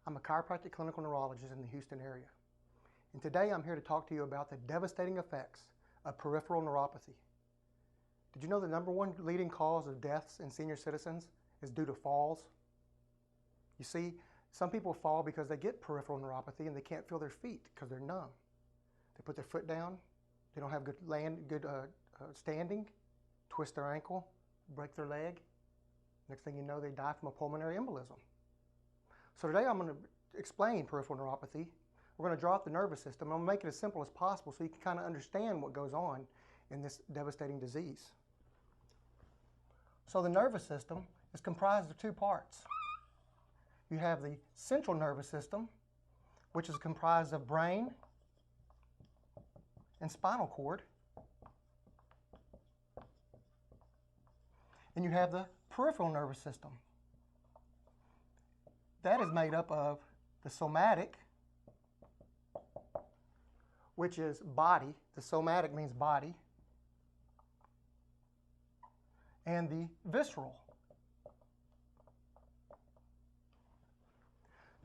I'm a chiropractic clinical neurologist in the Houston area. And today I'm here to talk to you about the devastating effects of peripheral neuropathy. Did you know the #1 leading cause of deaths in senior citizens is due to falls? You see, some people fall because they get peripheral neuropathy and they can't feel their feet because they're numb. They put their foot down, they don't have good standing, twist their ankle, break their leg. Next thing you know, they die from a pulmonary embolism. So today I'm going to explain peripheral neuropathy. We're going to draw out the nervous system. I'm going to make it as simple as possible so you can kind of understand what goes on in this devastating disease. So the nervous system is comprised of two parts. You have the central nervous system, which is comprised of brain and spinal cord. And you have the peripheral nervous system. That is made up of the somatic, which is body. The somatic means body. And the visceral.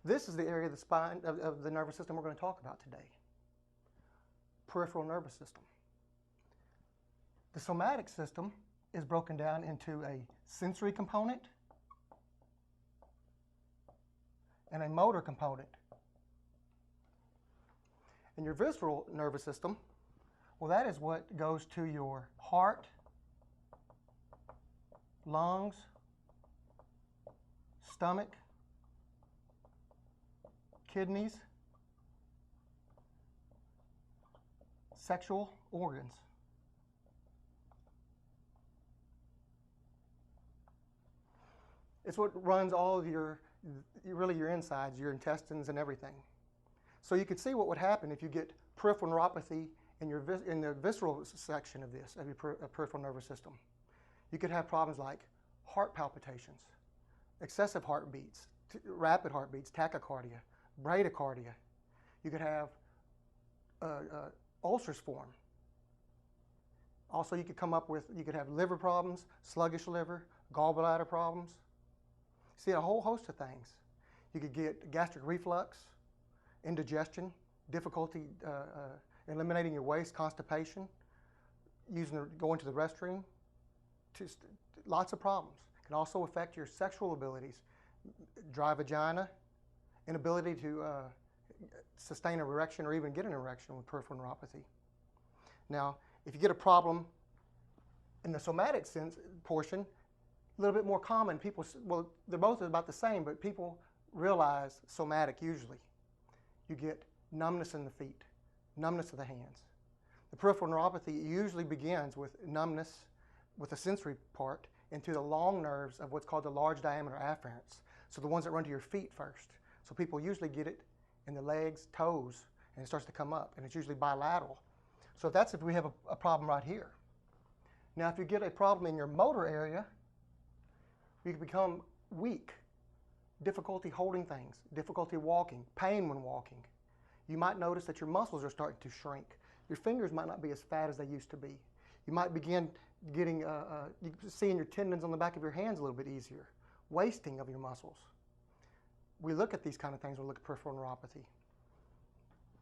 This is the area of the spine of the nervous system we're going to talk about today. Peripheral nervous system. The somatic system is broken down into a sensory component and a motor component. And your visceral nervous system, well, that is what goes to your heart, lungs, stomach, kidneys, sexual organs. It's what runs all of your insides, your intestines and everything. So you can see what would happen if you get peripheral neuropathy in the visceral section of this, of your peripheral nervous system. You could have problems like heart palpitations, excessive heartbeats, rapid heartbeats, tachycardia, bradycardia. You could have ulcers form. Also, you could have liver problems, sluggish liver, gallbladder problems. See, a whole host of things. You could get gastric reflux, indigestion, difficulty eliminating your waste, constipation, going to the restroom, just lots of problems. It can also affect your sexual abilities, dry vagina, inability to sustain an erection or even get an erection with peripheral neuropathy. Now, if you get a problem in the somatic portion, a little bit more common, well, they're both about the same, but people realize somatic usually. You get numbness in the feet, numbness of the hands. The peripheral neuropathy usually begins with numbness with the sensory part and through the long nerves of what's called the large diameter afferents. So the ones that run to your feet first. So people usually get it in the legs, toes, and it starts to come up, and it's usually bilateral. So that's if we have a problem right here. Now, if you get a problem in your motor area, you can become weak, difficulty holding things, difficulty walking, pain when walking. You might notice that your muscles are starting to shrink. Your fingers might not be as fat as they used to be. You might begin getting, seeing your tendons on the back of your hands a little bit easier, wasting of your muscles. We look at these kind of things when we look at peripheral neuropathy.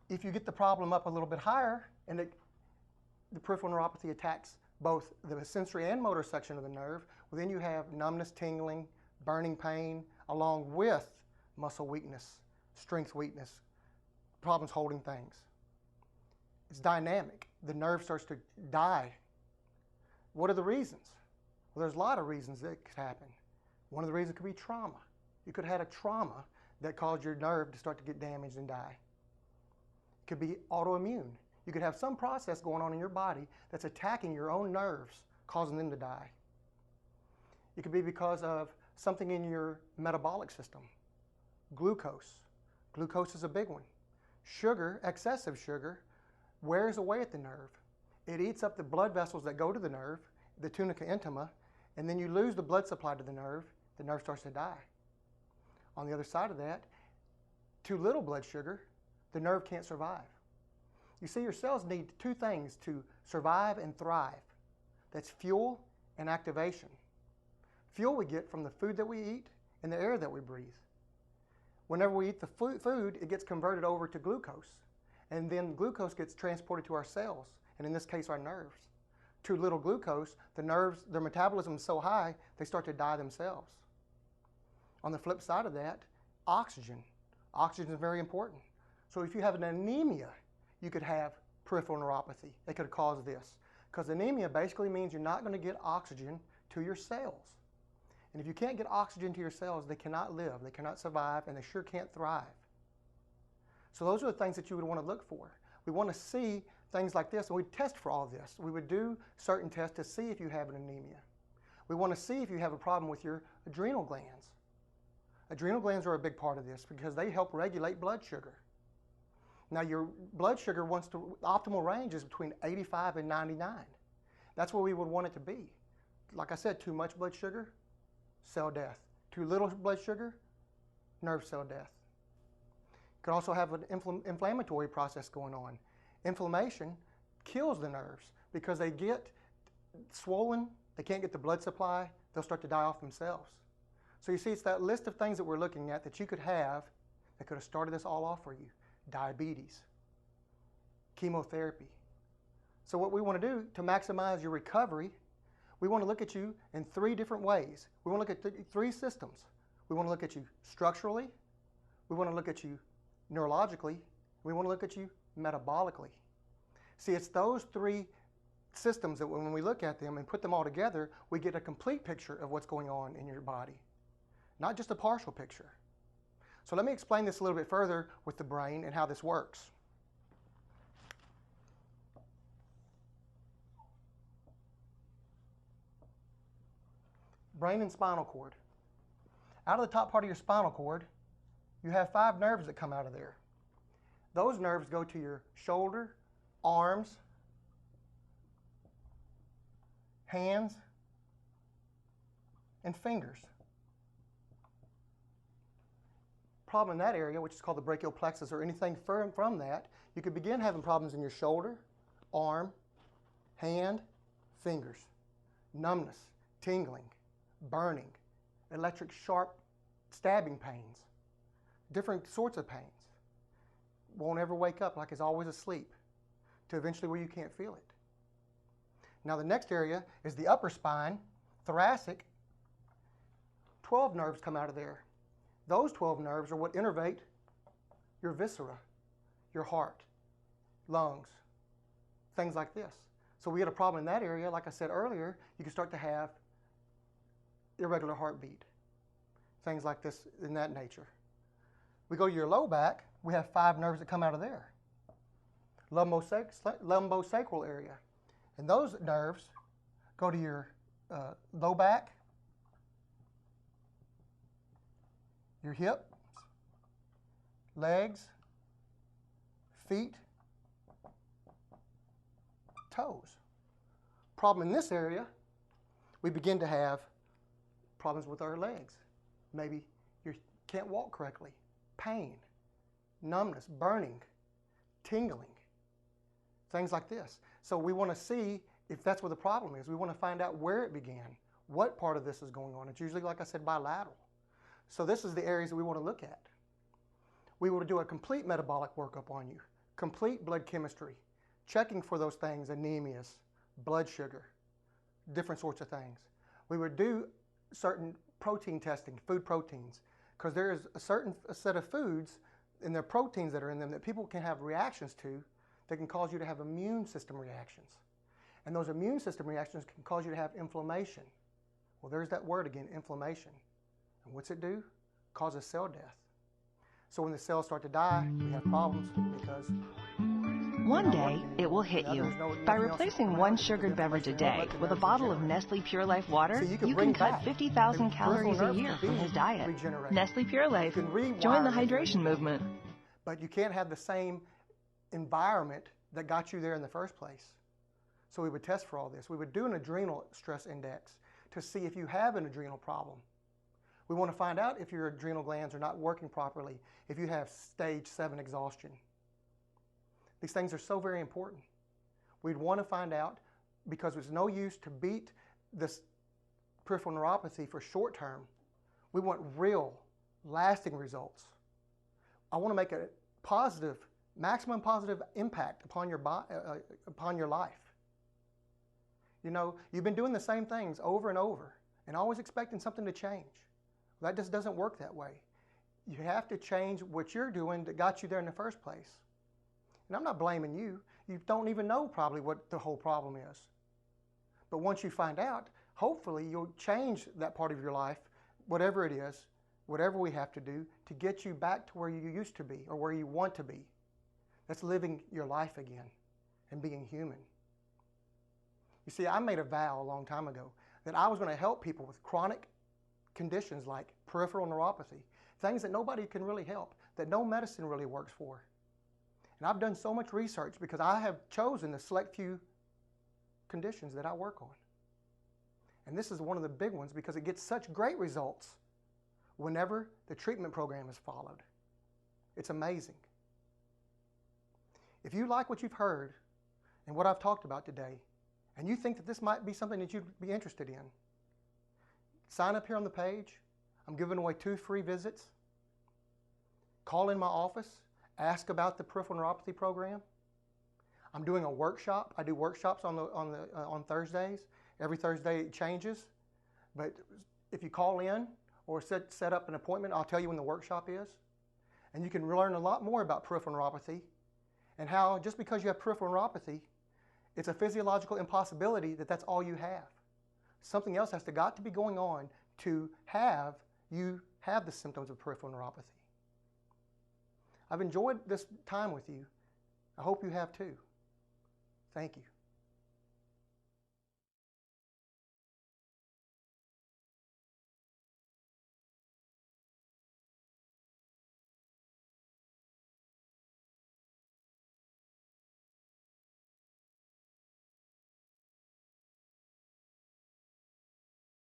If you get the problem up a little bit higher and the peripheral neuropathy attacks both the sensory and motor section of the nerve, well, then you have numbness, tingling, burning pain, along with muscle weakness, strength weakness, problems holding things. It's dynamic. The nerve starts to die. What are the reasons? Well, there's a lot of reasons that could happen. One of the reasons could be trauma. You could have had a trauma that caused your nerve to start to get damaged and die. It could be autoimmune. You could have some process going on in your body that's attacking your own nerves, causing them to die. It could be because of something in your metabolic system. Glucose. Glucose is a big one. Sugar, excessive sugar, wears away at the nerve. It eats up the blood vessels that go to the nerve, the tunica intima, and then you lose the blood supply to the nerve starts to die. On the other side of that, too little blood sugar, the nerve can't survive. You see, your cells need two things to survive and thrive. That's fuel and activation. Fuel we get from the food that we eat and the air that we breathe. Whenever we eat the food, it gets converted over to glucose. And then glucose gets transported to our cells, and in this case, our nerves. Too little glucose, the nerves, their metabolism is so high, they start to die themselves. On the flip side of that, oxygen. Oxygen is very important. So if you have an anemia, you could have peripheral neuropathy. It could cause this. Because anemia basically means you're not going to get oxygen to your cells. And if you can't get oxygen to your cells, they cannot live, they cannot survive, and they sure can't thrive. So those are the things that you would want to look for. We want to see things like this, and we'd test for all this. We would do certain tests to see if you have an anemia. We want to see if you have a problem with your adrenal glands. Adrenal glands are a big part of this because they help regulate blood sugar. Now your blood sugar optimal range is between 85 and 99. That's where we would want it to be. Like I said, too much blood sugar, cell death. Too little blood sugar, nerve cell death. Could also have an inflammatory process going on. Inflammation kills the nerves because they get swollen, they can't get the blood supply, they'll start to die off themselves. So you see, it's that list of things that we're looking at that you could have that could have started this all off for you. Diabetes, chemotherapy. So what we want to do to maximize your recovery, we want to look at you in 3 different ways. We want to look at 3 systems. We want to look at you structurally, we want to look at you neurologically, we want to look at you metabolically. See, it's those 3 systems that when we look at them and put them all together, we get a complete picture of what's going on in your body, not just a partial picture. So let me explain this a little bit further with the brain and how this works. Brain and spinal cord. Out of the top part of your spinal cord, you have 5 nerves that come out of there. Those nerves go to your shoulder, arms, hands, and fingers. Problem in that area, which is called the brachial plexus, or anything from that, you could begin having problems in your shoulder, arm, hand, fingers, numbness, tingling, burning, electric sharp stabbing pains, different sorts of pains. Won't ever wake up, like it's always asleep, to eventually where you can't feel it. Now the next area is the upper spine, thoracic. 12 nerves come out of there. Those 12 nerves are what innervate your viscera, your heart, lungs, things like this. So we get a problem in that area. Like I said earlier, you can start to have irregular heartbeat, things like this in that nature. We go to your low back, we have 5 nerves that come out of there. Lumbosacral area. And those nerves go to your low back, your hips, legs, feet, toes. Problem in this area, we begin to have problems with our legs. Maybe you can't walk correctly, pain, numbness, burning, tingling, things like this. So we want to see if that's where the problem is. We want to find out where it began, what part of this is going on. It's usually, like I said, bilateral. So this is the areas that we want to look at. We will do a complete metabolic workup on you, complete blood chemistry, checking for those things, anemias, blood sugar, different sorts of things. We would do certain protein testing, food proteins, because there is a certain set of foods and their proteins that are in them that people can have reactions to that can cause you to have immune system reactions. And those immune system reactions can cause you to have inflammation. Well, there's that word again, inflammation. And what's it do? Causes cell death. So when the cells start to die, we have problems because one day, it will hit you. By replacing one sugared beverage a day with a bottle of Nestle Pure Life water, you can cut 50,000 calories a year from his diet. Nestle Pure Life. Join the hydration movement. But you can't have the same environment that got you there in the first place. So we would test for all this. We would do an adrenal stress index to see if you have an adrenal problem. We want to find out if your adrenal glands are not working properly, if you have stage 7 exhaustion. These things are so very important. We'd want to find out because there's no use to beat this peripheral neuropathy for short term. We want real, lasting results. I want to make a positive, maximum positive impact upon your life. You know, you've been doing the same things over and over and always expecting something to change. That just doesn't work that way. You have to change what you're doing that got you there in the first place. And I'm not blaming you. You don't even know probably what the whole problem is. But once you find out, hopefully you'll change that part of your life, whatever it is, whatever we have to do to get you back to where you used to be or where you want to be. That's living your life again and being human. You see, I made a vow a long time ago that I was going to help people with chronic conditions like peripheral neuropathy, things that nobody can really help, that no medicine really works for. And I've done so much research because I have chosen the select few conditions that I work on. And this is one of the big ones because it gets such great results whenever the treatment program is followed. It's amazing. If you like what you've heard and what I've talked about today, and you think that this might be something that you'd be interested in, sign up here on the page. I'm giving away 2 free visits. Call in my office, ask about the peripheral neuropathy program. I'm doing a workshop. I do workshops on Thursdays. Every Thursday it changes. But if you call in or set up an appointment, I'll tell you when the workshop is. And you can learn a lot more about peripheral neuropathy and how just because you have peripheral neuropathy, it's a physiological impossibility that that's all you have. Something else has got to be going on to have you have the symptoms of peripheral neuropathy. I've enjoyed this time with you. I hope you have too. Thank you.